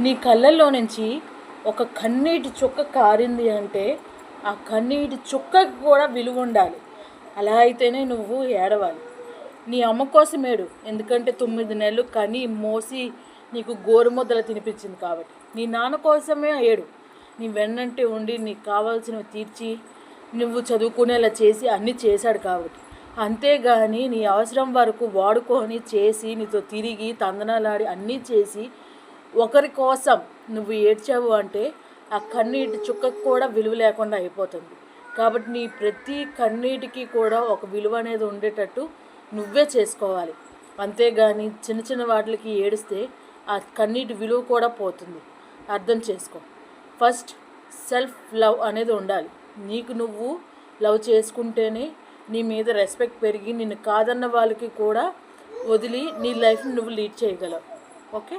నీ కళ్ళల్లో నుంచి ఒక కన్నీటి చుక్క కారింది అంటే ఆ కన్నీటి చుక్కకు కూడా విలువ ఉండాలి. అలా అయితేనే నువ్వు ఏడవాలి. నీ అమ్మ కోసం ఏడు, ఎందుకంటే 9 నెలలు కని మోసి నీకు గోరుముద్దలు తినిపించింది కాబట్టి. నీ నాన్న కోసమే ఏడు, నీ వెన్నంటే ఉండి నీకు కావాల్సినవి తీర్చి నువ్వు చదువుకునేలా చేసి అన్నీ చేశాడు కాబట్టి. అంతేగాని నీ అవసరం వరకు వాడుకొని చేసి నీతో తిరిగి తందనాలాడి అన్నీ చేసి ఒకరి కోసం నువ్వు ఏడ్చావు అంటే ఆ కన్నీటి చుక్కకు కూడా విలువ లేకుండా అయిపోతుంది. కాబట్టి నీ ప్రతి కన్నీటికి కూడా ఒక విలువ అనేది ఉండేటట్టు నువ్వే చేసుకోవాలి. అంతేగాని చిన్న చిన్న వాటికి ఏడిస్తే ఆ కన్నీటి విలువ కూడా పోతుంది. అర్థం చేసుకో. ఫస్ట్ సెల్ఫ్ లవ్ అనేది ఉండాలి. నీకు నువ్వు లవ్ చేసుకుంటేనే నీ మీద రెస్పెక్ట్ పెరిగి నిన్ను కాదన్న వాళ్ళకి కూడా వదిలి నీ లైఫ్ని నువ్వు లీడ్ చేయగలవు. ఓకే.